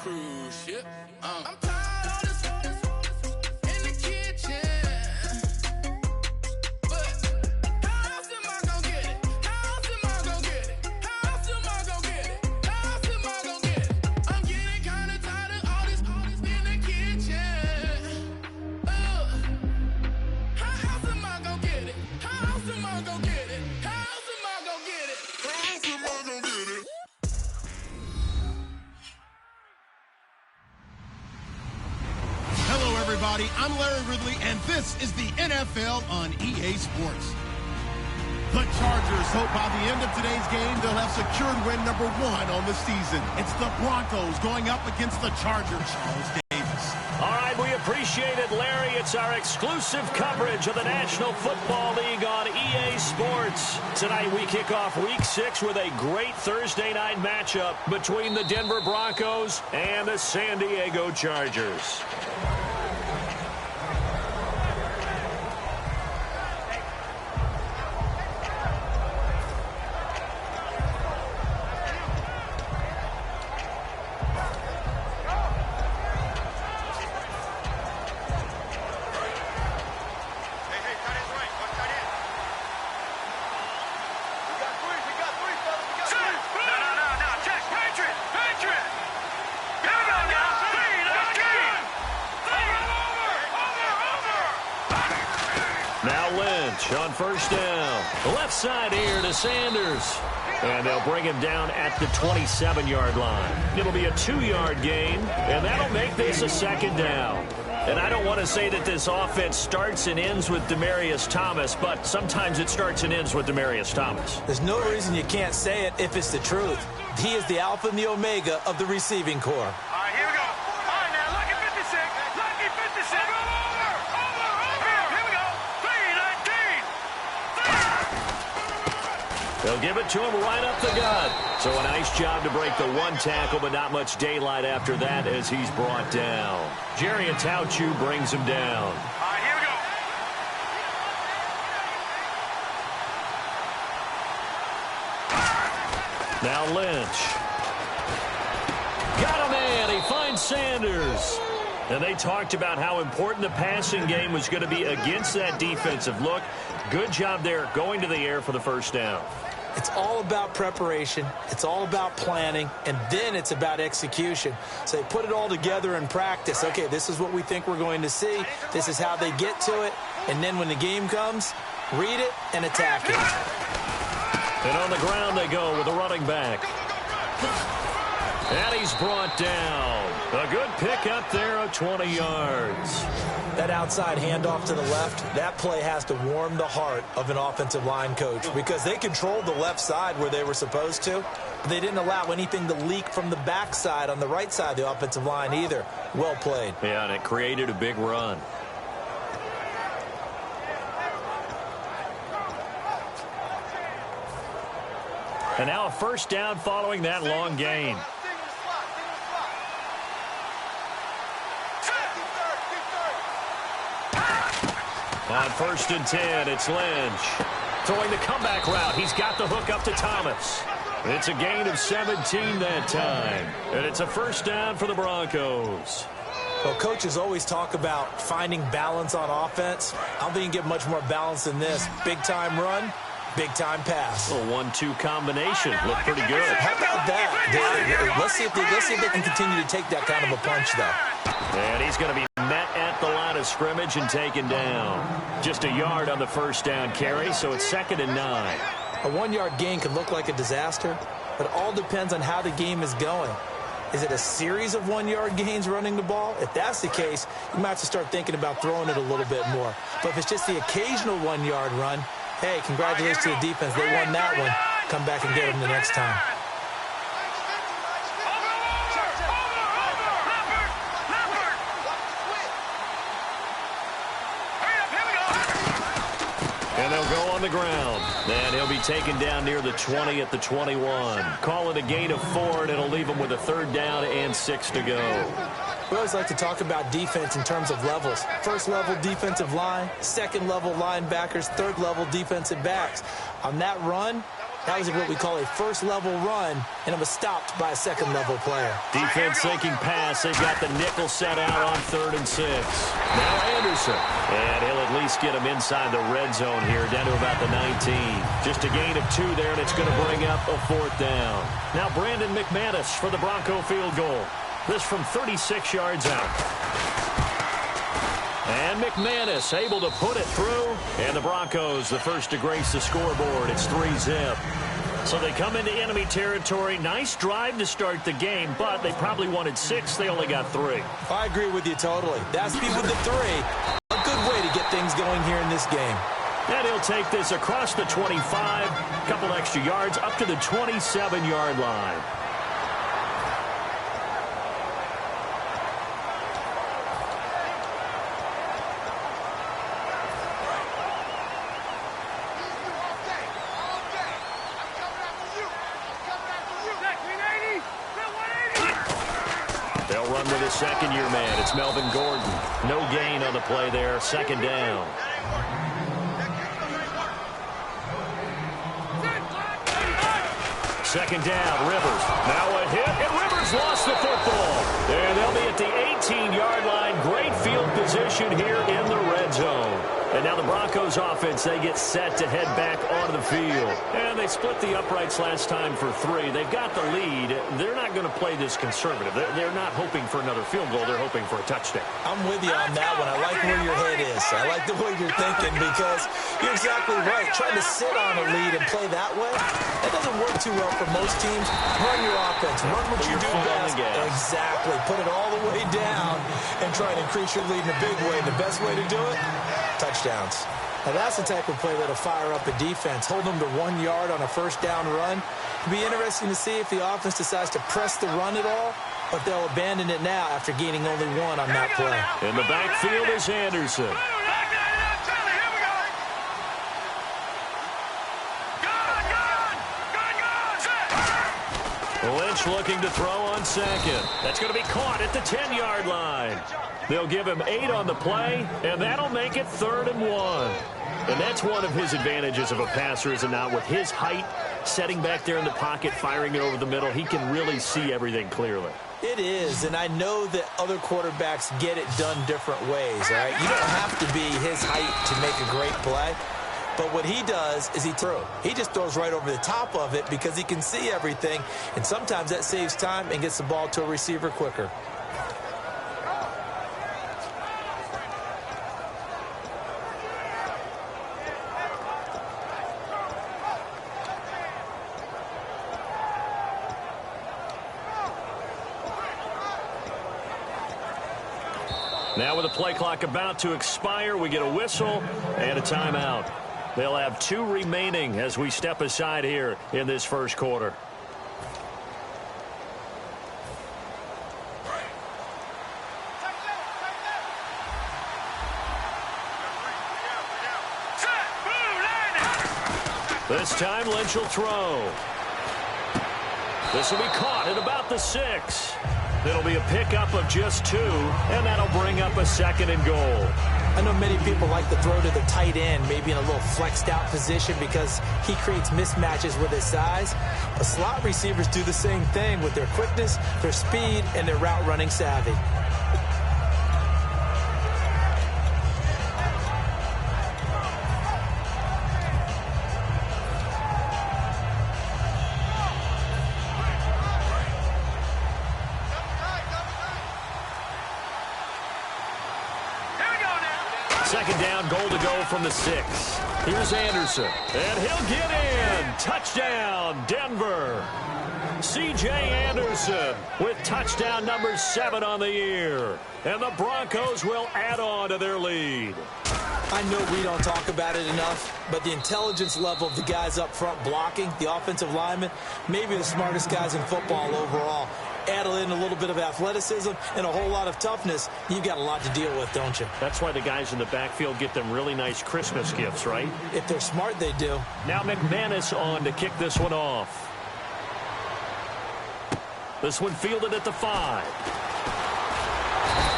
cruise ship. I'm tired of this in the kitchen. But how else am I gonna get it? How else am I gonna get it? How else am I gonna get it? How else am I gonna get it? I'm getting kinda tired of all this in the kitchen. How else am I gonna get it? How else am I gonna get it? How else am I gonna get it? How else am I gonna get it? Hello, everybody. I'm Larry Ridley, and this is the NFL on EA Sports. The Chargers hope by the end of today's game they'll have secured win number 1 on the season. It's the Broncos going up against the Chargers. Charles Davis. All right, we appreciate it, Larry. It's our exclusive coverage of the National Football League on EA Sports. Tonight we kick off Week 6 with a great Thursday night matchup between the Denver Broncos and the San Diego Chargers. On first down, left side here to Sanders. And they'll bring him down at the 27-yard line. It'll be a 2-yard gain, and that'll make this a second down. And I don't want to say that this offense starts and ends with Demaryius Thomas, but sometimes it starts and ends with Demaryius Thomas. There's no reason you can't say it if it's the truth. He is the alpha and the omega of the receiving corps. All right, here we go. All right, now, lucky 56. Lucky 56. They'll give it to him right up the gut. So a nice job to break the one tackle, but not much daylight after that as he's brought down. Jerry and Tauchu brings him down. All right, here we go. Now Lynch. Got a man. He finds Sanders. And they talked about how important the passing game was going to be against that defensive look. Good job there going to the air for the first down. It's all about preparation. It's all about planning. And then it's about execution. So they put it all together in practice. Okay, this is what we think we're going to see. This is how they get to it. And then when the game comes, read it and attack it. And on the ground they go with a running back. And he's brought down. A good pickup there of 20 yards. That outside handoff to the left, that play has to warm the heart of an offensive line coach because they controlled the left side where they were supposed to. But they didn't allow anything to leak from the backside on the right side of the offensive line either. Well played. Yeah, and it created a big run. And now a first down following that long gain. On 1st and 10, it's Lynch. Throwing the comeback route. He's got the hook up to Thomas. It's a gain of 17 that time. And it's a first down for the Broncos. Well, coaches always talk about finding balance on offense. I don't think you can get much more balance than this. Big-time run, big-time pass. A 1-2 combination. Looked pretty good. How about that? Let's see if they can continue to take that kind of a punch, though. And he's going to be met at the line of scrimmage and taken down. Just a yard on the first down carry, so it's 2nd and 9. A 1-yard gain could look like a disaster, but it all depends on how the game is going. Is it a series of 1-yard gains running the ball? If that's the case, you might have to start thinking about throwing it a little bit more. But if it's just the occasional 1-yard run, hey, congratulations to the defense. They won that one. Come back and get them the next time. And they'll go on the ground. And he'll be taken down near the 20 at the 21. Call it a gain of 4, and it'll leave him with a 3rd down and 6 to go. We always like to talk about defense in terms of levels. 1st level defensive line, 2nd level linebackers, 3rd level defensive backs. On that run, That was what we call a first-level run, and it was stopped by a second-level player. Defense thinking pass. They've got the nickel set out on 3rd and 6. Now Anderson. And he'll at least get him inside the red zone here, down to about the 19. Just a gain of 2 there, and it's going to bring up a 4th down. Now Brandon McManus for the Bronco field goal. This from 36 yards out. And McManus able to put it through. And the Broncos, the first to grace the scoreboard. It's 3-zip. So they come into enemy territory. Nice drive to start the game, but they probably wanted 6. They only got 3. I agree with you totally. That speed with the 3, a good way to get things going here in this game. And he'll take this across the 25, a couple extra yards, up to the 27-yard line. They'll run with his second-year man. It's Melvin Gordon. No gain on the play there. 2nd down. Second down, Rivers. Now a hit, and Rivers lost the football. And they'll be at the 18-yard line. Great field position here in the red zone. And now the Broncos offense, they get set to head back onto the field. And they split the uprights last time for 3. They've got the lead. They're not going to play this conservative. They're not hoping for another field goal. They're hoping for a touchdown. I'm with you on that one. I like where your head is. I like the way you're thinking because you're exactly right. Trying to sit on a lead and play that way, that doesn't work too well for most teams. Run your offense. Run what you do best. Exactly. Put it all the way down and try and increase your lead in a big way. The best way to do it, touchdowns. Now that's the type of play that'll fire up a defense. Hold them to 1 yard on a first down run. It'll be interesting to see if the offense decides to press the run at all, or if they'll abandon it now after gaining only 1 on that play. In the backfield is Anderson. Lynch looking to throw on 2nd. That's going to be caught at the 10-yard line. They'll give him 8 on the play, and that'll make it 3rd and 1. And that's one of his advantages of a passer, is it not? With his height, setting back there in the pocket, firing it over the middle, he can really see everything clearly. It is, and I know that other quarterbacks get it done different ways, all right? You don't have to be his height to make a great play. But what he does is he just throws right over the top of it because he can see everything, and sometimes that saves time and gets the ball to a receiver quicker. Now with the play clock about to expire, we get a whistle and a timeout. They'll have 2 remaining as we step aside here in this first quarter. This time Lynch will throw. This will be caught at about the 6. It'll be a pickup of just 2, and that'll bring up a 2nd and goal. I know many people like to throw to the tight end, maybe in a little flexed out position because he creates mismatches with his size. But slot receivers do the same thing with their quickness, their speed, and their route running savvy. Second down, goal to go from the 6. Here's Anderson, and he'll get in. Touchdown, Denver. C.J. Anderson with touchdown number 7 on the year. And the Broncos will add on to their lead. I know we don't talk about it enough, but the intelligence level of the guys up front blocking, the offensive linemen, maybe the smartest guys in football overall. Add in a little bit of athleticism and a whole lot of toughness, you've got a lot to deal with, don't you? That's why the guys in the backfield get them really nice Christmas gifts, right? If they're smart, they do. Now McManus on to kick this one off. This one fielded at the 5.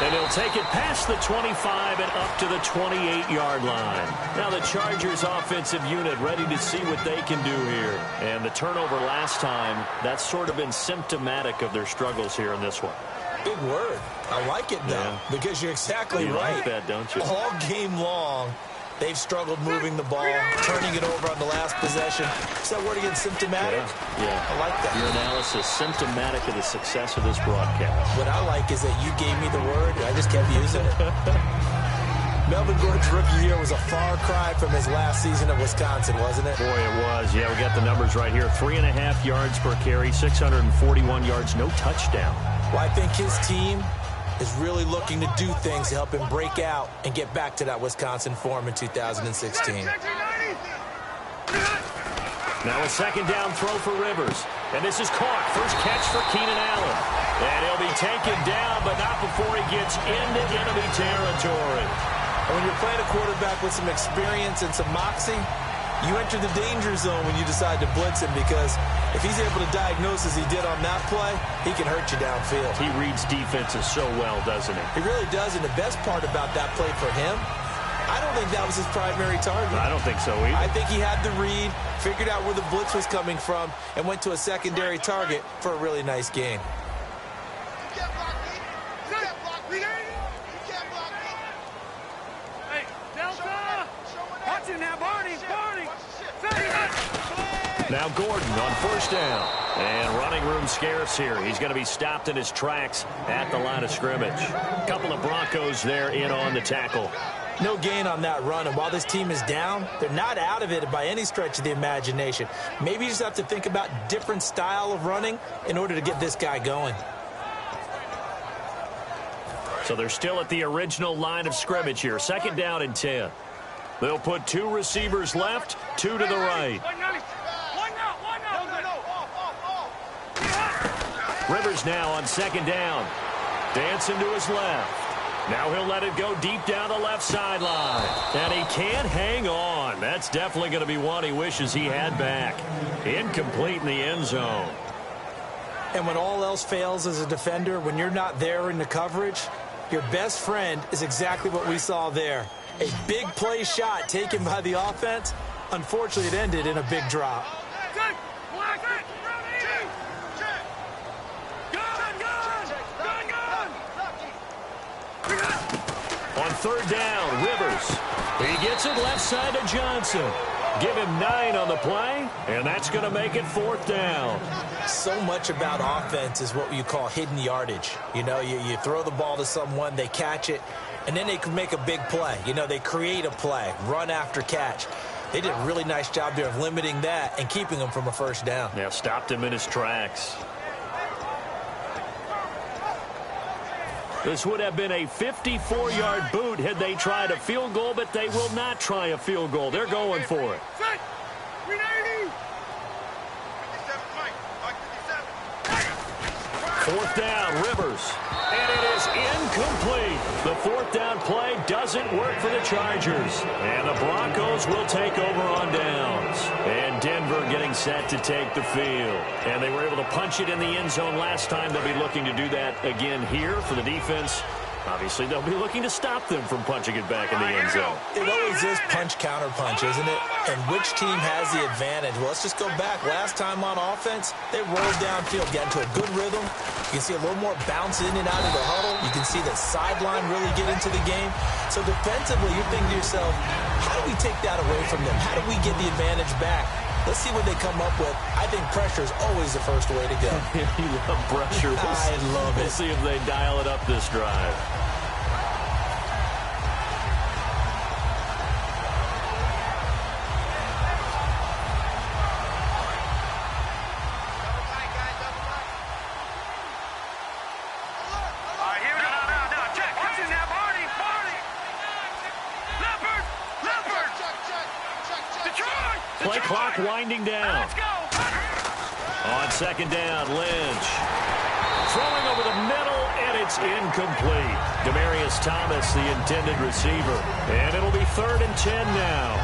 And he'll take it past the 25 and up to the 28-yard line. Now the Chargers offensive unit ready to see what they can do here. And the turnover last time, that's sort of been symptomatic of their struggles here in this one. Big word. I like it, though, because you're exactly right. You like that, don't you? All game long, they've struggled moving the ball, turning it over on the last possession. Is that word again, symptomatic? Yeah. I like that. Your analysis, symptomatic of the success of this broadcast. What I like is that you gave me the word, and I just kept using it. Melvin Gordon's rookie year was a far cry from his last season at Wisconsin, wasn't it? Boy, it was. Yeah, we got the numbers right here. 3.5 yards per carry, 641 yards, no touchdown. Well, I think his team is really looking to do things to help him break out and get back to that Wisconsin form in 2016. Now a second down throw for Rivers. And this is caught. First catch for Keenan Allen. And he'll be taken down, but not before he gets into enemy territory. And when you're playing a quarterback with some experience and some moxie, you enter the danger zone when you decide to blitz him, because if he's able to diagnose as he did on that play, he can hurt you downfield. He reads defenses so well, doesn't he? He really does, and the best part about that play for him, I don't think that was his primary target. I don't think so either. I think he had the read, figured out where the blitz was coming from, and went to a secondary target for a really nice gain. Hey, Delta! Watch him now, Barney! Now Gordon on first down. And running room scarce here. He's going to be stopped in his tracks at the line of scrimmage. A couple of Broncos there in on the tackle. No gain on that run, and while this team is down, they're not out of it by any stretch of the imagination. Maybe you just have to think about different style of running in order to get this guy going. So they're still at the original line of scrimmage here. Second down and 10. They'll put two receivers left, two to the right. Rivers now on second down. Dancing to his left. Now he'll let it go deep down the left sideline. And he can't hang on. That's definitely going to be one he wishes he had back. Incomplete in the end zone. And when all else fails as a defender, when you're not there in the coverage, your best friend is exactly what we saw there. A big play shot taken by the offense. Unfortunately, it ended in a big drop. On third down, Rivers. He gets it left side to Johnson. Give him 9 on the play, and that's going to make it fourth down. So much about offense is what you call hidden yardage. You know, you throw the ball to someone, they catch it, and then they can make a big play. You know, they create a play, run after catch. They did a really nice job there of limiting that and keeping him from a first down. Yeah, stopped him in his tracks. This would have been a 54-yard boot had they tried a field goal, but they will not try a field goal. They're going for it. Fourth down, Rivers. And it is incomplete. The fourth down play doesn't work for the Chargers. And the Broncos will take over on downs. And Denver getting set to take the field. And they were able to punch it in the end zone last time. They'll be looking to do that again here for the defense. Obviously, they'll be looking to stop them from punching it back in the end zone. It always is punch-counter-punch, isn't it? And which team has the advantage? Well, let's just go back. Last time on offense, they rolled downfield, got into a good rhythm. You can see a little more bounce in and out of the huddle. You can see the sideline really get into the game. So defensively, you're thinking to yourself, how do we take that away from them? How do we get the advantage back? Let's see what they come up with. I think pressure is always the first way to go. You love pressure. I love it. We'll see if they dial it up this drive. Play clock winding down. Let's go. On second down, Lynch. Throwing over the middle, and it's incomplete. Demaryius Thomas, the intended receiver. And it'll be 3rd and 10 now.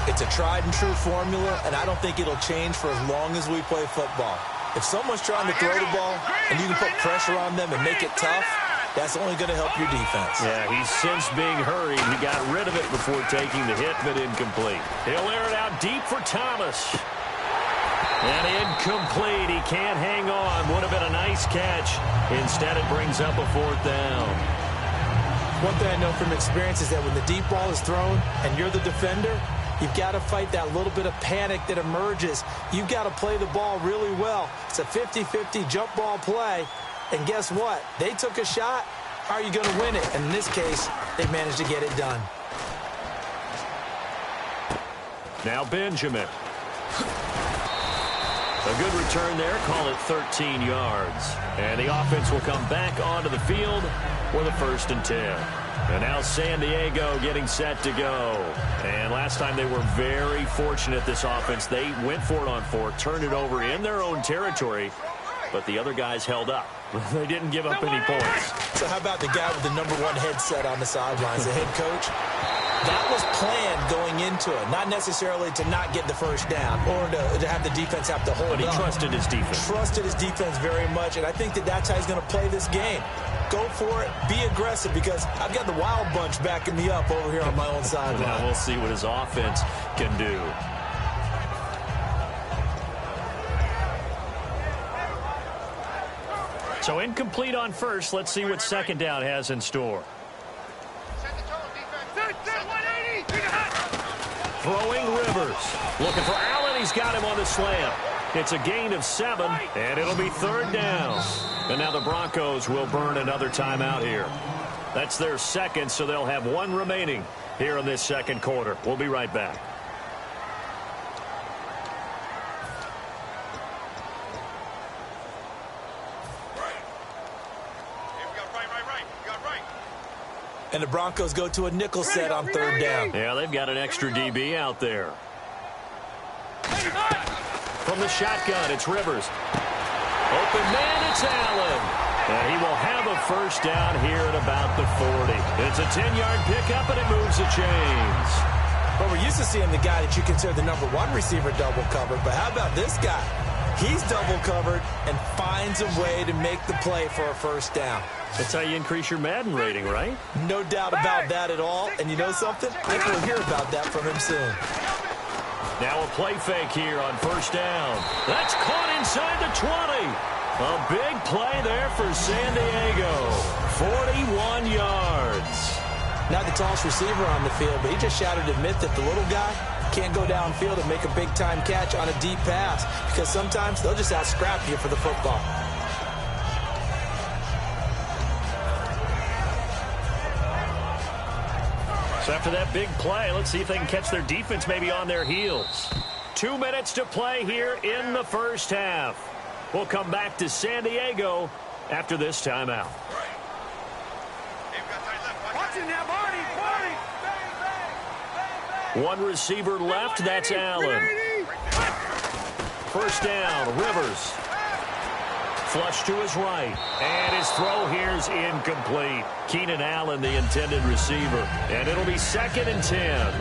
It's a tried-and-true formula, and I don't think it'll change for as long as we play football. If someone's trying to throw the ball and you can put pressure on them and make it tough, That's only going to help your defense. Yeah, he's since being hurried. He got rid of it before taking the hit, but incomplete. He'll air it out deep for Thomas. And incomplete. He can't hang on. Would have been a nice catch. Instead, it brings up a 4th down. One thing I know from experience is that when the deep ball is thrown and you're the defender, you've got to fight that little bit of panic that emerges. You've got to play the ball really well. It's a 50-50 jump ball play. And guess what? They took a shot. How are you going to win it? And in this case, they managed to get it done. Now Benjamin. A good return there. Call it 13 yards. And the offense will come back onto the field with a 1st and 10. And now San Diego getting set to go. And last time they were very fortunate, this offense. They went for it on 4, turned it over in their own territory, but the other guys held up. They didn't give up any points. So how about the guy with the #1 headset on the sidelines, the head coach? That was planned going into it, not necessarily to not get the 1st down or to have the defense have to hold up. But he trusted his defense. Trusted his defense very much, and I think that's how he's going to play this game. Go for it. Be aggressive, because I've got the wild bunch backing me up over here on my own sideline. Now we'll see what his offense can do. So incomplete on 1st. Let's see what 2nd down has in store. Throwing Rivers. Looking for Allen. He's got him on the slam. It's a gain of 7, and it'll be 3rd down. And now the Broncos will burn another timeout here. That's their 2nd, so they'll have 1 remaining here in this 2nd quarter. We'll be right back. And the Broncos go to a nickel set on 3rd down. Yeah, they've got an extra DB out there. From the shotgun, it's Rivers. Open man, it's Allen. And he will have a 1st down here at about the 40. It's a 10-yard pickup, and it moves the chains. Well, we're used to seeing the guy that you consider the #1 receiver double covered. But how about this guy? He's double covered and finds a way to make the play for a 1st down. That's how you increase your Madden rating, right? No doubt about that at all. And you know something? I think we'll hear about that from him soon. Now a play fake here on 1st down. That's caught inside the 20. A big play there for San Diego. 41 yards. Not the tallest receiver on the field, but he just shouted to admit that the little guy can't go downfield and make a big-time catch on a deep pass, because sometimes they'll just out-scrap you for the football. So after that big play, let's see if they can catch their defense maybe on their heels. 2 minutes to play here in the 1st half. We'll come back to San Diego after this timeout. Watching that body. 1 receiver left, that's Allen. 1st down, Rivers. Flush to his right. And his throw here is incomplete. Keenan Allen, the intended receiver. And it'll be 2nd and 10.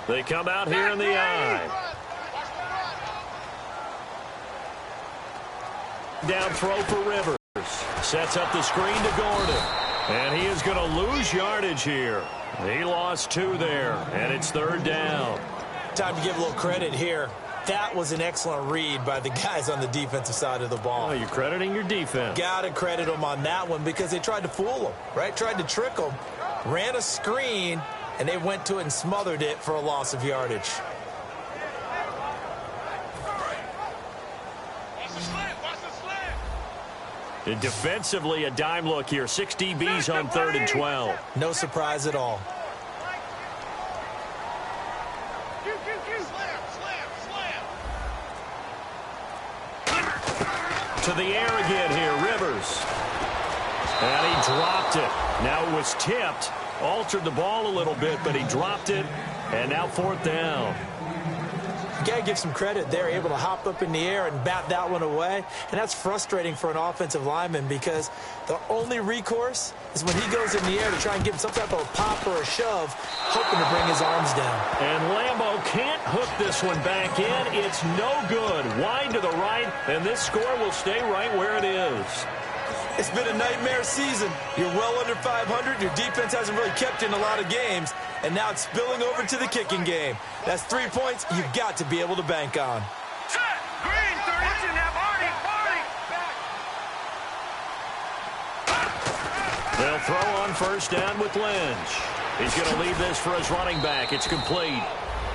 They come out here in the eye. Down throw for Rivers. Sets up the screen to Gordon. And he is going to lose yardage here. He lost 2 there, and it's 3rd down. Time to give a little credit here. That was an excellent read by the guys on the defensive side of the ball. Oh, you're crediting your defense. Got to credit them on that one, because they tried to fool them, right? Tried to trick them. Ran a screen, and they went to it and smothered it for a loss of yardage. And defensively, a dime look here. 6 DBs on 3rd and 12. No surprise at all. To the air again here, Rivers. And he dropped it. Now it was tipped. Altered the ball a little bit, but he dropped it. And now 4th down. got to give some credit. They're able to hop up in the air and bat that one away. And that's frustrating for an offensive lineman because the only recourse is when he goes in the air to try and give him some type of a pop or a shove, hoping to bring his arms down. And Lambo can't hook this one back in. It's no good. Wide to the right, and this score will stay right where it is. It's been a nightmare season. You're well under 500. Your defense hasn't really kept you in a lot of games. And now it's spilling over to the kicking game. That's 3 points you've got to be able to bank on. Set. Green, 30. Now, Barney. They'll throw on first down with Lynch. He's going to leave this for his running back. It's complete.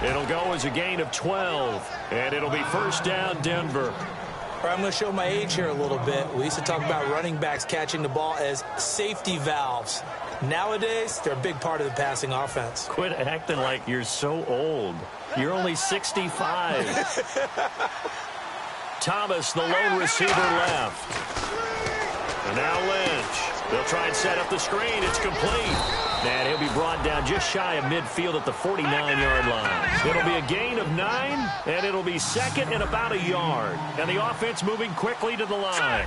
It'll go as a gain of 12. And it'll be first down, Denver. I'm going to show my age here a little bit. We used to talk about running backs catching the ball as safety valves. Nowadays, they're a big part of the passing offense. Quit acting like you're so old. You're only 65. Thomas, the lone receiver, left. And now Lynch. They'll try and set up the screen. It's complete. And he'll be brought down just shy of midfield at the 49-yard line. It'll be a gain of 9, and it'll be second and about a yard. And the offense moving quickly to the line.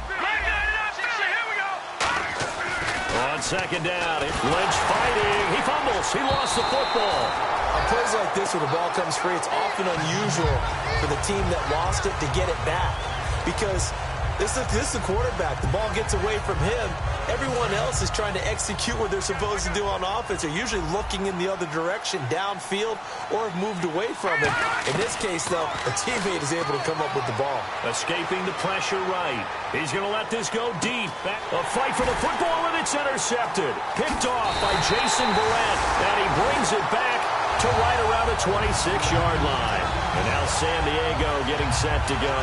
On second down, Lynch fighting. He fumbles. He lost the football. On plays like this where the ball comes free, it's often unusual for the team that lost it to get it back. Because this is a quarterback. The ball gets away from him. Everyone else is trying to execute what they're supposed to do on offense. They're usually looking in the other direction, downfield, or have moved away from him. In this case, though, a teammate is able to come up with the ball. Escaping the pressure right. He's going to let this go deep. A fight for the football, and it's intercepted. Picked off by Jason Barrett, and he brings it back to right around the 26-yard line. And now San Diego getting set to go.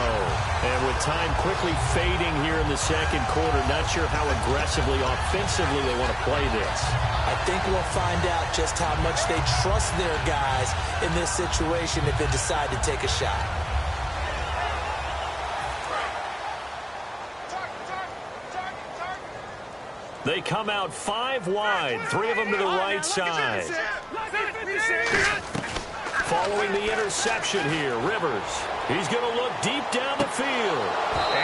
And with time quickly fading here in the second quarter, not sure how aggressively, offensively they want to play this. I think we'll find out just how much they trust their guys in this situation if they decide to take a shot. They come out 5 wide, 3 of them to the right side. Following the interception here, Rivers. He's going to look deep down the field.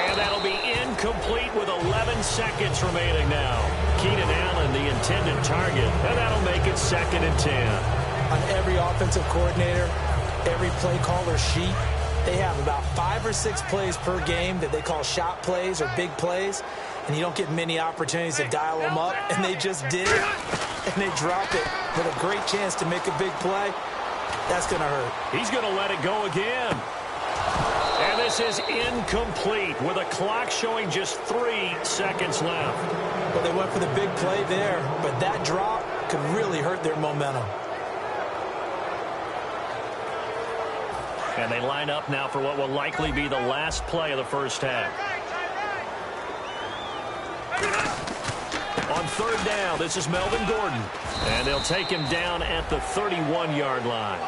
And that'll be incomplete with 11 seconds remaining now. Keenan Allen, the intended target, and that'll make it 2nd and 10. On every offensive coordinator, every play caller sheet, they have about 5 or 6 plays per game that they call shot plays or big plays. And you don't get many opportunities to dial them up. And they just did it. And they drop it with a great chance to make a big play. That's going to hurt. He's going to let it go again. And this is incomplete with a clock showing just 3 seconds left. Well, they went for the big play there, but that drop could really hurt their momentum. And they line up now for what will likely be the last play of the first half. On third down, this is Melvin Gordon. And they'll take him down at the 31-yard line.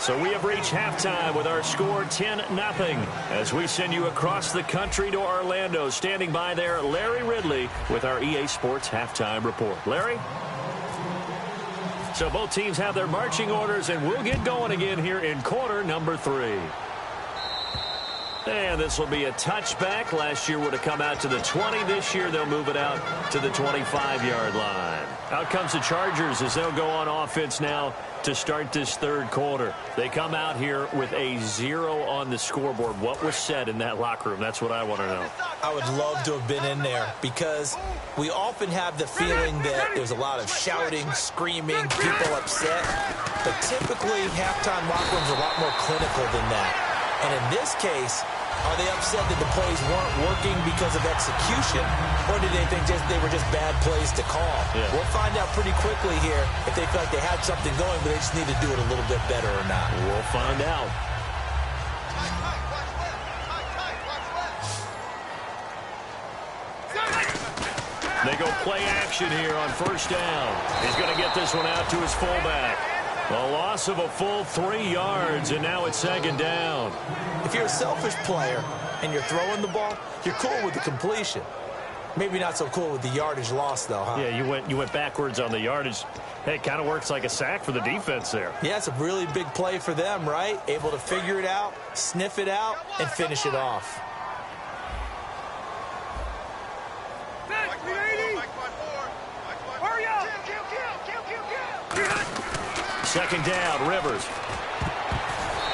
So we have reached halftime with our score 10-0 as we send you across the country to Orlando. Standing by there, Larry Ridley with our EA Sports Halftime Report. Larry? So both teams have their marching orders, and we'll get going again here in quarter number 3. And this will be a touchback. Last year would have come out to the 20. This year they'll move it out to the 25-yard line. Out comes the Chargers as they'll go on offense now to start this third quarter. They come out here with a 0 on the scoreboard. What was said in that locker room? That's what I want to know. I would love to have been in there because we often have the feeling that there's a lot of shouting, screaming, people upset. But typically, halftime locker rooms are a lot more clinical than that. And in this case, are they upset that the plays weren't working because of execution, or do they think they were just bad plays to call? Yeah. We'll find out pretty quickly here if they feel like they had something going, but they just need to do it a little bit better or not. We'll find out. They go play action here on first down. He's going to get this one out to his fullback. A loss of a full 3 yards, and now it's second down. If you're a selfish player and you're throwing the ball, you're cool with the completion. Maybe not so cool with the yardage loss, though, huh? Yeah, you went backwards on the yardage. Hey, it kind of works like a sack for the defense there. Yeah, it's a really big play for them, right? Able to figure it out, sniff it out, and finish it off. Hurry up! Second down, Rivers.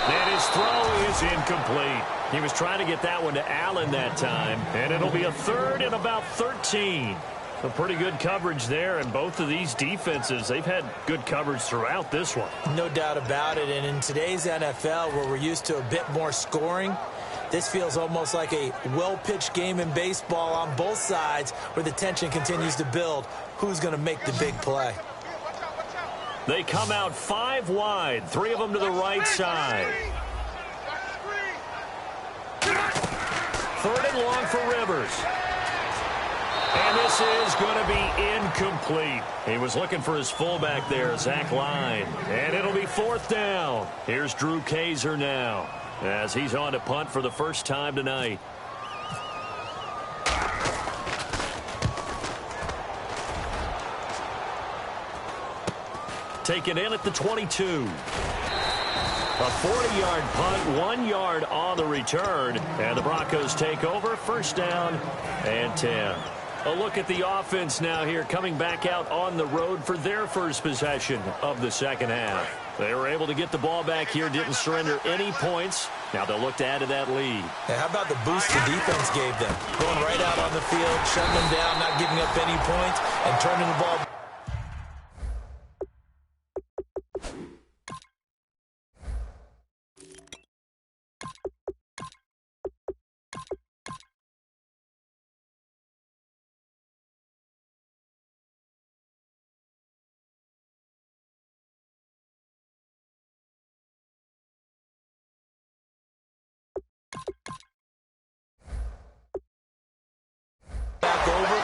And his throw is incomplete. He was trying to get that one to Allen that time, and it'll be a 3rd and about 13. So pretty good coverage there, and both of these defenses, they've had good coverage throughout this one. No doubt about it, and in today's NFL, where we're used to a bit more scoring, this feels almost like a well-pitched game in baseball on both sides where the tension continues to build. Who's going to make the big play? They come out 5 wide, 3 of them to the right side. 3rd and long for Rivers. And this is going to be incomplete. He was looking for his fullback there, Zach Line. And it'll be 4th down. Here's Drew Kaiser now, as he's on to punt for the first time tonight. Taken in at the 22. A 40-yard punt, 1 yard on the return. And the Broncos take over, 1st down and 10. A look at the offense now here, coming back out on the road for their first possession of the second half. They were able to get the ball back here, didn't surrender any points. Now they'll look to add to that lead. Hey, how about the boost the defense gave them? Going right out on the field, shutting them down, not giving up any points, and turning the ball. Back over.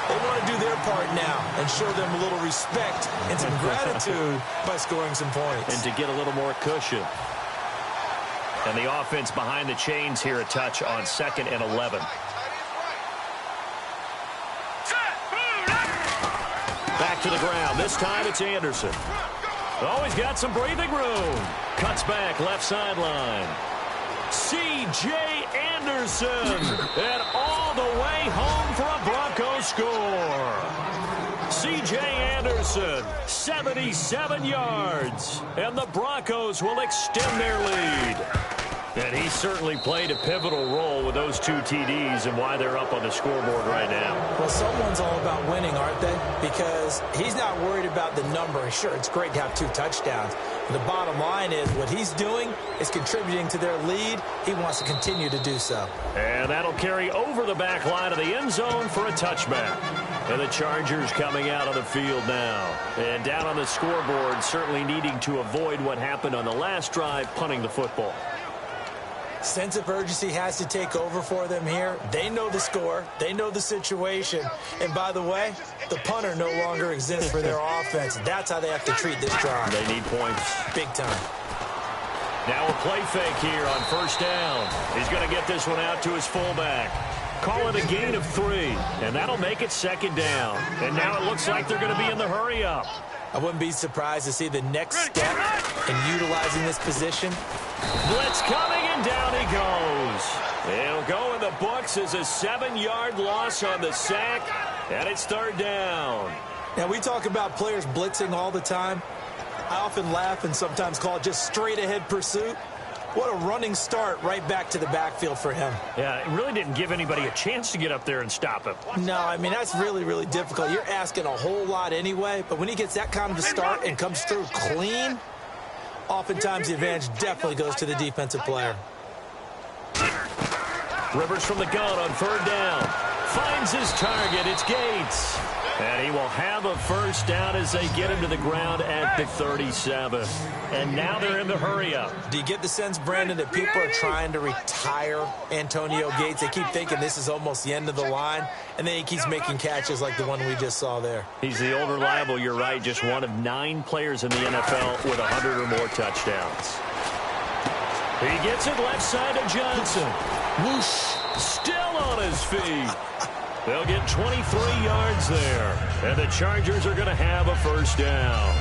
They want to do their part now and show them a little respect and some gratitude by scoring some points. And to get a little more cushion. And the offense behind the chains here, a touch on 2nd and 11. Back to the ground. This time it's Anderson. Oh, he's got some breathing room. Cuts back, left sideline. C.J. Anderson. And all the way home for a Broncos score. C.J. Anderson, 77 yards. And the Broncos will extend their lead. And he certainly played a pivotal role with those 2 TDs and why they're up on the scoreboard right now. Well, someone's all about winning, aren't they? Because he's not worried about the number. Sure, it's great to have 2 touchdowns. But the bottom line is what he's doing is contributing to their lead. He wants to continue to do so. And that'll carry over the back line of the end zone for a touchback. And the Chargers coming out on the field now. And down on the scoreboard, certainly needing to avoid what happened on the last drive, punting the football. Sense of urgency has to take over for them here. They know the score. They know the situation. And by the way, the punter no longer exists for their offense. That's how they have to treat this drive. They need points. Big time. Now a play fake here on 1st down. He's going to get this one out to his fullback. Call it a gain of 3. And that'll make it 2nd down. And now it looks like they're going to be in the hurry-up. I wouldn't be surprised to see the next step in utilizing this position. Blitz coming, and down he goes. It'll go in the books as a 7-yard loss on the sack, and it's 3rd down. Now, we talk about players blitzing all the time. I often laugh and sometimes call it just straight-ahead pursuit. What a running start right back to the backfield for him. Yeah, it really didn't give anybody a chance to get up there and stop him. No, I mean, that's really, really difficult. You're asking a whole lot anyway, but when he gets that kind of a start and comes through clean, oftentimes the advantage definitely goes to the defensive player. Rivers from the gun on 3rd down. Finds his target. It's Gates. And he will have a 1st down as they get him to the ground at the 37. And now they're in the hurry-up. Do you get the sense, Brandon, that people are trying to retire Antonio Gates? They keep thinking this is almost the end of the line, and then he keeps making catches like the one we just saw there. He's the old reliable, you're right, just one of 9 players in the NFL with 100 or more touchdowns. He gets it left side to Johnson. Whoosh. Still on his feet. They'll get 23 yards there. And the Chargers are going to have a first down.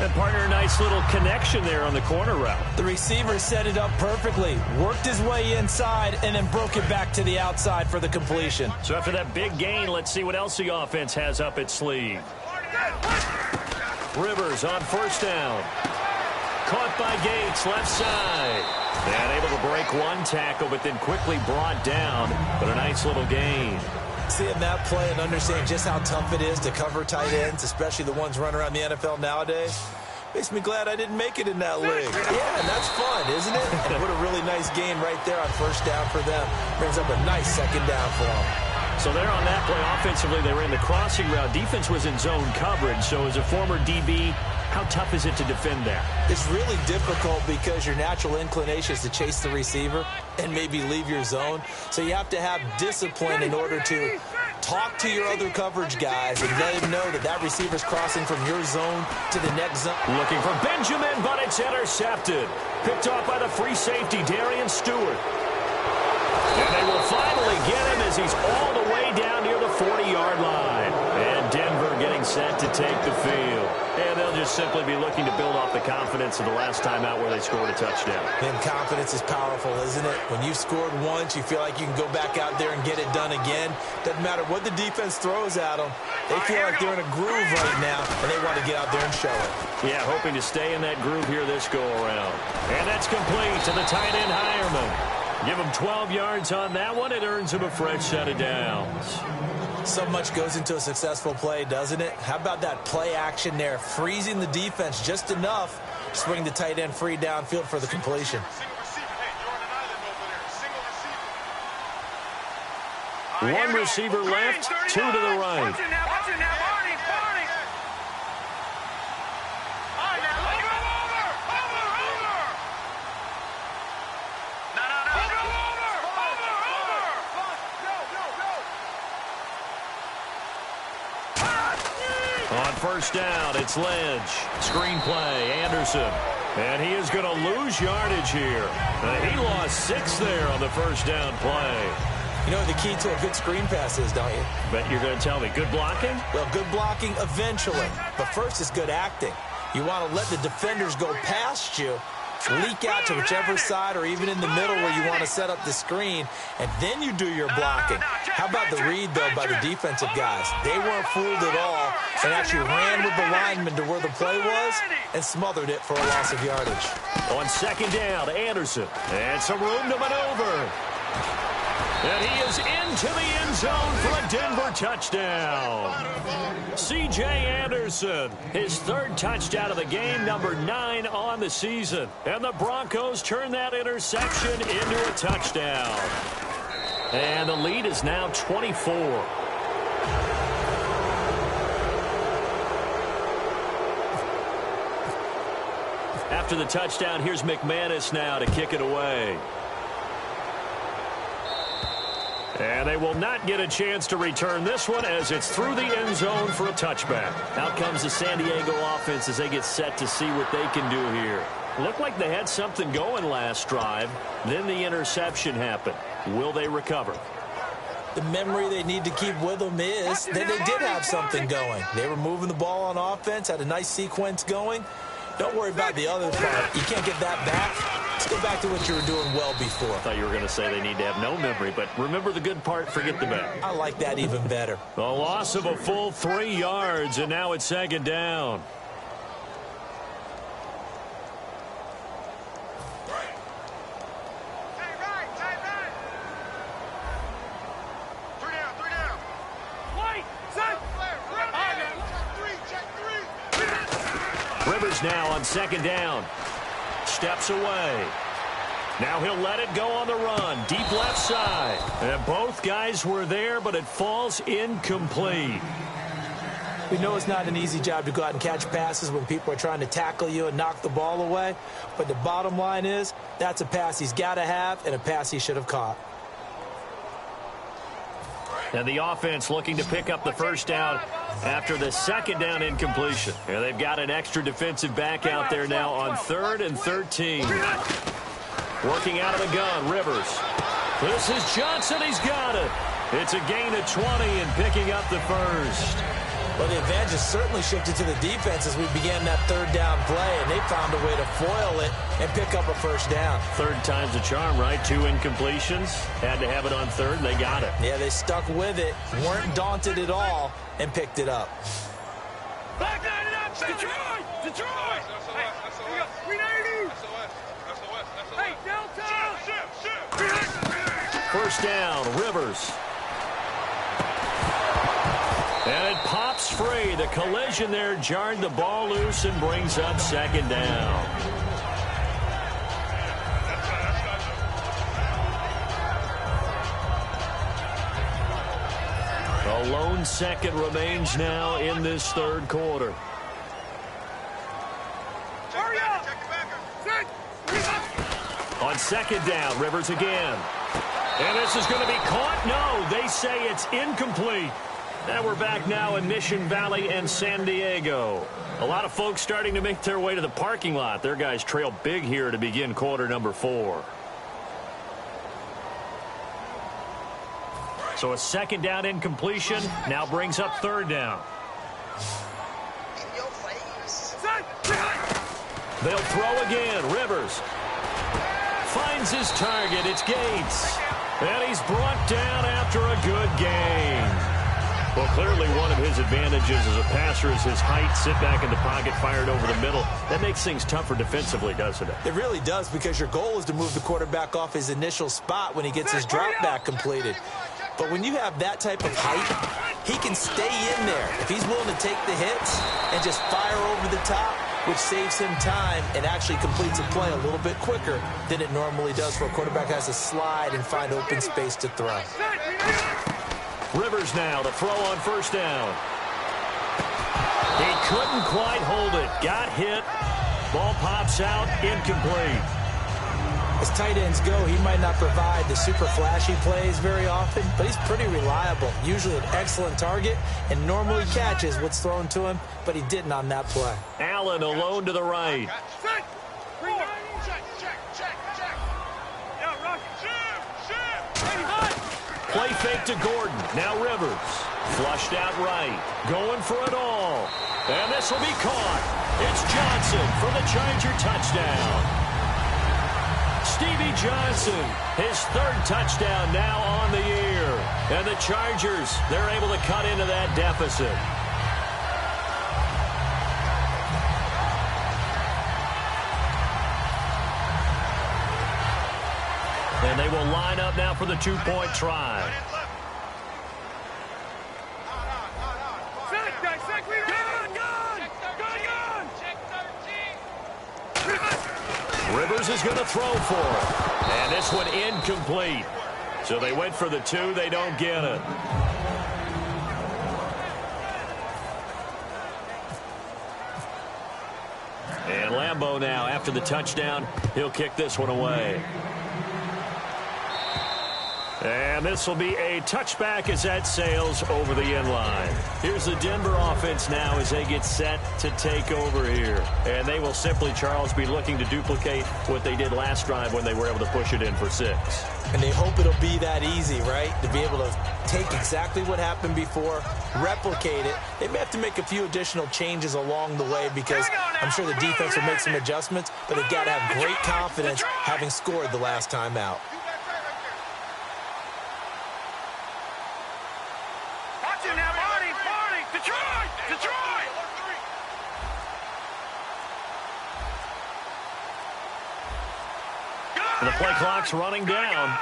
And partner, a nice little connection there on the corner route. The receiver set it up perfectly, worked his way inside, and then broke it back to the outside for the completion. So after that big gain, let's see what else the offense has up its sleeve. Rivers on first down. Caught by Gates, left side. And able to break one tackle, but then quickly brought down. But a nice little gain. Seeing that play and understanding just how tough it is to cover tight ends, especially the ones running around the NFL nowadays, makes me glad I didn't make it in that league. Yeah, and that's fun, isn't it? And what a really nice gain right there on first down for them. Brings up a nice second down for them. So there on that play, offensively, they ran the crossing route. Defense was in zone coverage. So as a former DB, how tough is it to defend that? It's really difficult because your natural inclination is to chase the receiver and maybe leave your zone. So you have to have discipline in order to talk to your other coverage guys and let them know that that receiver's crossing from your zone to the next zone. Looking for Benjamin, but it's intercepted. Picked off by the free safety, Darian Stewart. And they will finally get him as he's all the way down near the 40-yard line. And Denver getting set to take the field. And they'll just simply be looking to build off the confidence of the last time out where they scored a touchdown. And confidence is powerful, isn't it? When you've scored once, you feel like you can go back out there and get it done again. Doesn't matter what the defense throws at them. They feel like they're in a groove right now, and they want to get out there and show it. Yeah, hoping to stay in that groove here this go-around. And that's complete to the tight end, Hireman. Give him 12 yards on that one. It earns him a fresh set of downs. So much goes into a successful play, doesn't it? How about that play action there? Freezing the defense just enough to swing the tight end free downfield for the completion. One receiver left, two to the right. Watch it now, Barney. All right, now, look over. On first down, it's Lynch. Screen play, Anderson. And he is going to lose yardage here. He lost 6 there on the first down play. You know what the key to a good screen pass is, don't you? Bet you're going to tell me. Good blocking? Well, good blocking eventually. But first is good acting. You want to let the defenders go past you, leak out to whichever side or even in the middle where you want to set up the screen, and then you do your blocking. How about the read, though, by the defensive guys? They weren't fooled at all and actually ran with the lineman to where the play was and smothered it for a loss of yardage. On second down, Anderson. And some room to maneuver. And he is into the end zone for a Denver touchdown. C.J. Anderson, his 3rd touchdown of the game, number 9 on the season. And the Broncos turn that interception into a touchdown. And the lead is now 24. After the touchdown, here's McManus now to kick it away. And they will not get a chance to return this one as it's through the end zone for a touchback. Out comes the San Diego offense as they get set to see what they can do here. Looked like they had something going last drive. Then the interception happened. Will they recover? The memory they need to keep with them is that they did have something going. They were moving the ball on offense, had a nice sequence going. Don't worry about the other part. You can't get that back. Let's go back to what you were doing well before. I thought you were going to say they need to have no memory, but remember the good part, forget the bad. I like that even better. A loss of a full 3 yards, and now it's second down. Rivers now on second down. Steps away. Now he'll let it go on the run. Deep left side. And both guys were there, but it falls incomplete. We know it's not an easy job to go out and catch passes when people are trying to tackle you and knock the ball away. But the bottom line is, that's a pass he's got to have and a pass he should have caught. And the offense looking to pick up the first down after the second down incompletion. And they've got an extra defensive back out there now on 3rd and 13. Working out of the gun, Rivers. This is Johnson. He's got it. It's a gain of 20 and picking up the first. Well, the advantage has certainly shifted to the defense as we began that third down play, and they found a way to foil it and pick up a first down. Third time's a charm, right? 2 incompletions. Had to have it on third, and they got it. Yeah, they stuck with it, weren't daunted at all, and picked it up. Back line it up, Detroit! Detroit! Hey, here we go. 390! Hey, Delta! First down, Rivers. And it pops free. The collision there jarred the ball loose and brings up second down. A lone second remains now in this third quarter. Hurry up! On second down, Rivers again. And this is going to be caught. No, they say it's incomplete. And we're back now in Mission Valley and San Diego. A lot of folks starting to make their way to the parking lot. Their guys trail big here to begin quarter number 4. So a second down incompletion now brings up third down. They'll throw again. Rivers finds his target. It's Gates. And he's brought down after a good gain. Well, clearly one of his advantages as a passer is his height. Sit back in the pocket, fired over the middle. That makes things tougher defensively, doesn't it? It really does, because your goal is to move the quarterback off his initial spot when he gets his drop back completed. But when you have that type of height, he can stay in there if he's willing to take the hits and just fire over the top, which saves him time and actually completes a play a little bit quicker than it normally does, where a quarterback has to slide and find open space to throw. Rivers now to throw on first down. He couldn't quite hold it. Got hit. Ball pops out. Incomplete. As tight ends go, he might not provide the super flashy plays very often, but he's pretty reliable. Usually an excellent target and normally catches what's thrown to him, but he didn't on that play. Allen alone to the right. Play fake to Gordon. Now Rivers. Flushed out right. Going for it all. And this will be caught. It's Johnson for the Charger touchdown. Stevie Johnson, his third touchdown now on the year. And the Chargers, they're able to cut into that deficit. And they will line up now for the two-point try. Rivers is going to throw for it. And this one incomplete. So they went for the 2. They don't get it. And Lambeau now, after the touchdown, he'll kick this one away. And this will be a touchback as that sails over the end line. Here's the Denver offense now as they get set to take over here. And they will simply, Charles, be looking to duplicate what they did last drive when they were able to push it in for 6. And they hope it'll be that easy, right? To be able to take exactly what happened before, replicate it. They may have to make a few additional changes along the way, because I'm sure the defense will make some adjustments, but they've got to have great confidence having scored the last time out. And the play clock's running down.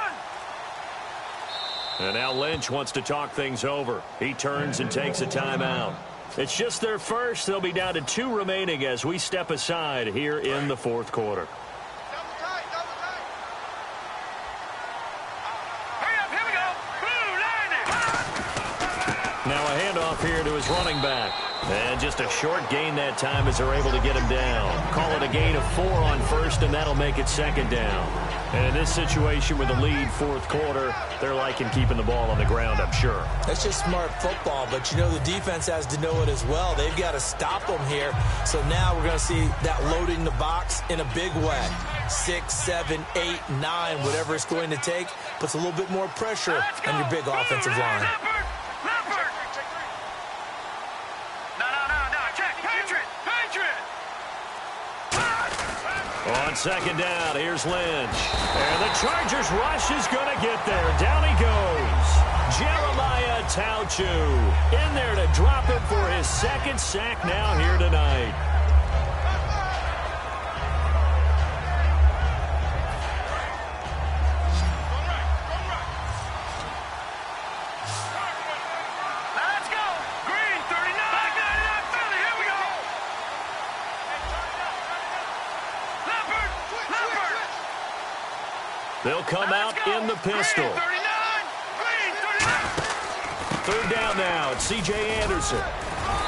And now Lynch wants to talk things over. He turns and takes a timeout. It's just their first. They'll be down to 2 remaining as we step aside here in the fourth quarter. Now a handoff here to his running back. And just a short gain that time as they're able to get him down. Call it a gain of 4 on first, and that'll make it second down. And in this situation with a lead fourth quarter, they're liking keeping the ball on the ground, I'm sure. That's just smart football, but you know the defense has to know it as well. They've got to stop them here. So now we're going to see that loading the box in a big way. 6, 7, 8, 9, whatever it's going to take. puts a little bit more pressure on your big offensive line. On second down, here's Lynch. And the Chargers rush is going to get there. Down he goes. Jeremiah Tauchu in there to drop him for his second sack now here tonight. Let's go. Green, 39. Back 99, Philly. Here we go. Leopard. They'll come out in the pistol. Green, 39. Green, 39. Third down now. It's C.J. Anderson.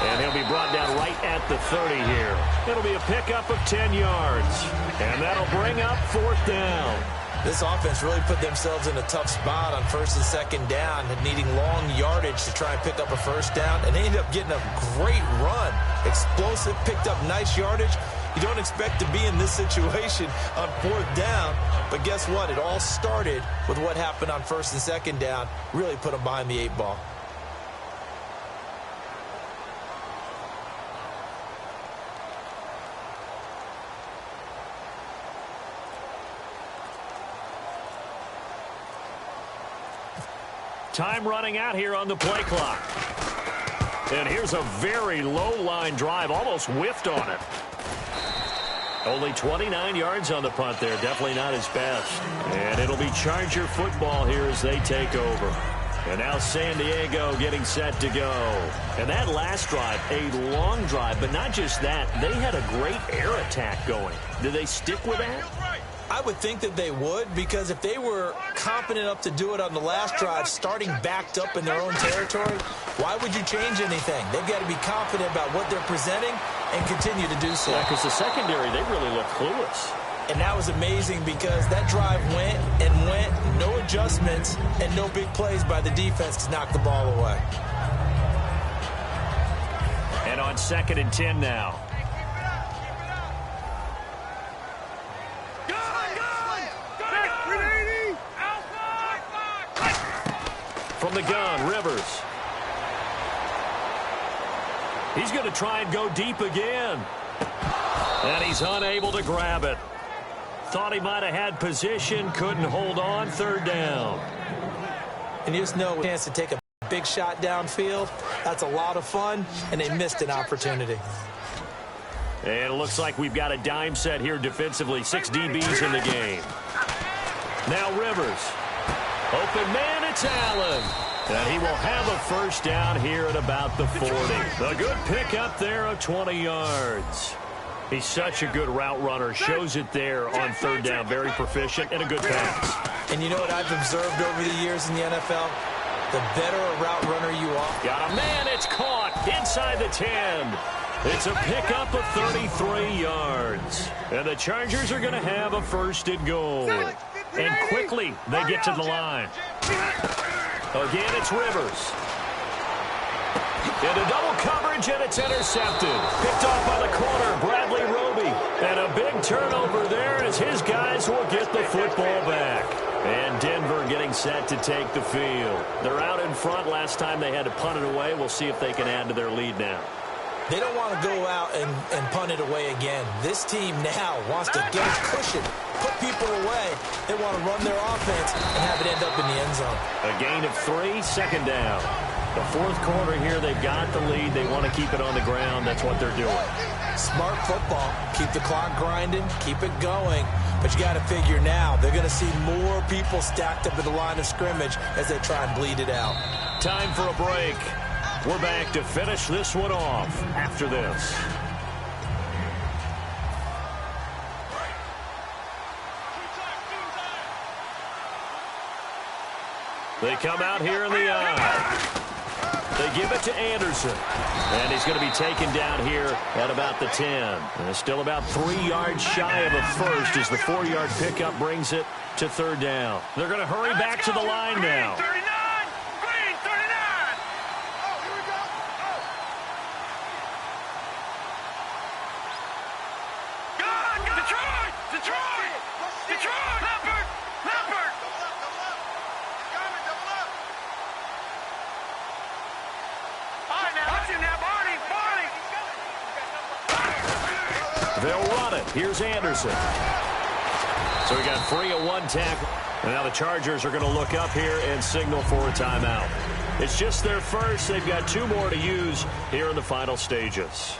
And he'll be brought down right at the 30 here. It'll be a pickup of 10 yards. And that'll bring up fourth down. This offense really put themselves in a tough spot on first and second down, needing long yardage to try and pick up a first down, and they ended up getting a great run. Explosive, picked up nice yardage. You don't expect to be in this situation on fourth down, but guess what? It all started with what happened on first and second down. Really put them behind the 8 ball. Time running out here on the play clock. And here's a very low-line drive, almost whiffed on it. Only 29 yards on the punt there, definitely not his best. And it'll be Charger football here as they take over. And now San Diego getting set to go. And that last drive, a long drive, but not just that, they had a great air attack going. Did they stick with that? I would think that they would, because if they were confident enough to do it on the last drive, starting backed up in their own territory, why would you change anything? They've got to be confident about what they're presenting and continue to do so. Yeah, because the secondary, they really look clueless. And that was amazing because that drive went and went, no adjustments, and no big plays by the defense to knock the ball away. And on 2nd and 10 now. From the gun, Rivers. He's going to try and go deep again. And he's unable to grab it. Thought he might have had position, couldn't hold on, third down. And you just know a chance to take a big shot downfield. That's a lot of fun, and they missed an opportunity. And it looks like we've got a dime set here defensively. 6 DBs in the game. Now Rivers. Open man, it's Allen. And he will have a first down here at about the 40. A good pickup there of 20 yards. He's such a good route runner. Shows it there on third down. Very proficient and a good pass. And you know what I've observed over the years in the NFL? The better a route runner you are. Got a man, it's caught inside the 10. It's a pickup of 33 yards. And the Chargers are going to have a first and goal. And quickly, they get to the line. Again, it's Rivers. Into double coverage, and it's intercepted. Picked off by the corner, Bradley Roby. And a big turnover there as his guys will get the football back. And Denver getting set to take the field. They're out in front. Last time they had to punt it away. We'll see if they can add to their lead now. They don't want to go out and punt it away again. This team now wants to get a cushion, put people away. They want to run their offense and have it end up in the end zone. A gain of 3, second down. The fourth quarter here, they've got the lead. They want to keep it on the ground. That's what they're doing. Smart football. Keep the clock grinding. Keep it going. But you got to figure now, they're going to see more people stacked up at the line of scrimmage as they try and bleed it out. Time for a break. We're back to finish this one off after this. They come out here in the eye. They give it to Anderson. And he's going to be taken down here at about the 10. And still about 3 yards shy of a first as the 4-yard pickup brings it to third down. They're going to hurry back to the line now. They'll run it. Here's Anderson. So we got 3 at 1 tackle. And now the Chargers are going to look up here and signal for a timeout. It's just their first. They've got 2 more to use here in the final stages.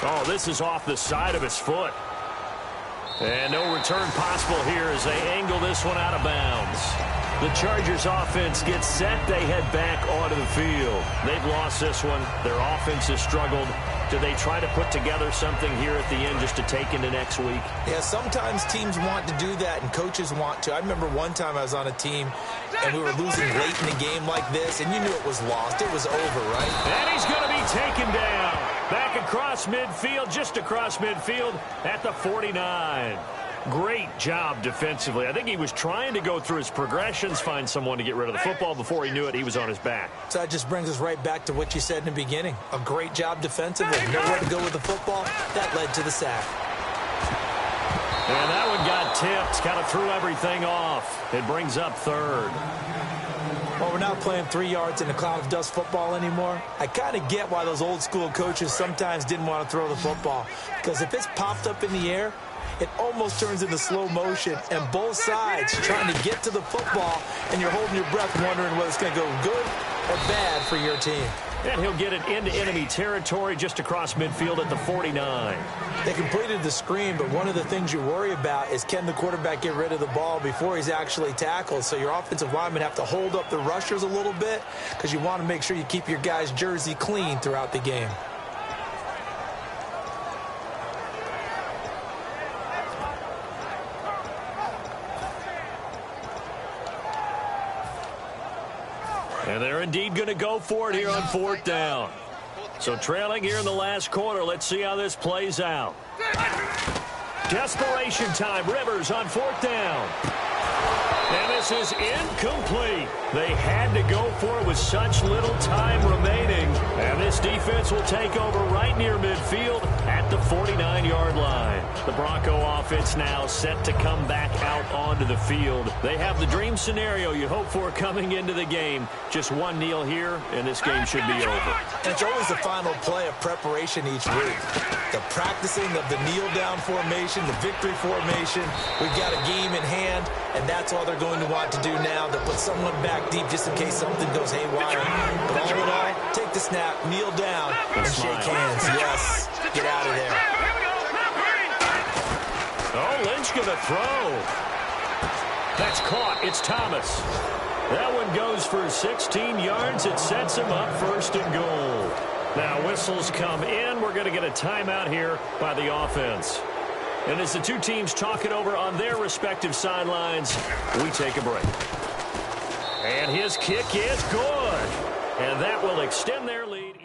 Oh, this is off the side of his foot. And no return possible here as they angle this one out of bounds. The Chargers offense gets set. They head back onto the field. They've lost this one. Their offense has struggled. Do they try to put together something here at the end just to take into next week? Yeah, sometimes teams want to do that and coaches want to. I remember one time I was on a team and we were losing late in the game like this, and you knew it was lost. It was over, right? And he's going to be taken down. Back across midfield, just across midfield at the 49. Great job defensively. I think he was trying to go through his progressions, find someone to get rid of the football. Before he knew it, he was on his back. So that just brings us right back to what you said in the beginning. A great job defensively. Nowhere to go with the football. That led to the sack. And that one got tipped. Kind of threw everything off. It brings up 3rd. Well, we're not playing 3 yards in a cloud of dust football anymore. I kind of get why those old school coaches sometimes didn't want to throw the football. Because if it's popped up in the air, it almost turns into slow motion, and both sides trying to get to the football, and you're holding your breath wondering whether it's going to go good or bad for your team. And he'll get it into enemy territory just across midfield at the 49. They completed the screen, but one of the things you worry about is can the quarterback get rid of the ball before he's actually tackled? So your offensive linemen have to hold up the rushers a little bit because you want to make sure you keep your guy's jersey clean throughout the game. And they're indeed going to go for it here on 4th down. So trailing here in the last quarter. Let's see how this plays out. Desperation time. Rivers on 4th down. And this is incomplete. They had to go for it with such little time remaining. And this defense will take over right near midfield at the 49-yard line. The Bronco offense now set to come back out onto the field. They have the dream scenario you hope for coming into the game. Just one kneel here, and this game should be over. And it's always the final play of preparation each week. The practicing of the kneel-down formation, the victory formation. We've got a game in hand, and that's all they're going to want to do now, to put someone back deep just in case something goes haywire. But all in all, take the snap, kneel down, and shake hands. Yes, get out of there. Oh, Lynch going to throw. That's caught. It's Thomas. That one goes for 16 yards. It sets him up 1st and goal. Now whistles come in. We're going to get a timeout here by the offense. And as the two teams talk it over on their respective sidelines, we take a break. And his kick is good. And that will extend their lead.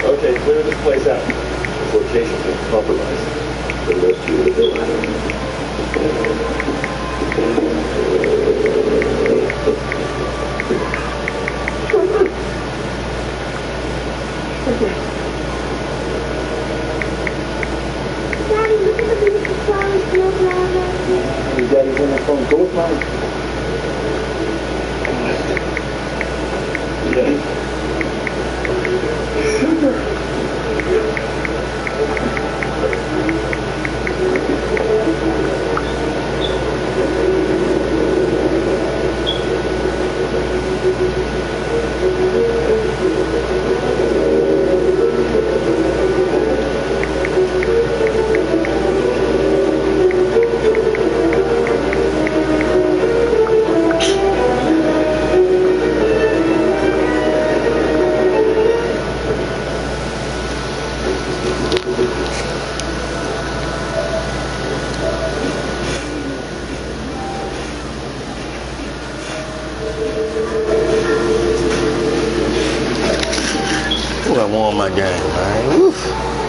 Okay, clear this place out. This location's been compromised. The rest of you to go. Your daddy's on the phone. Go with mine. Daddy. Ooh, I won my game, man. Oof.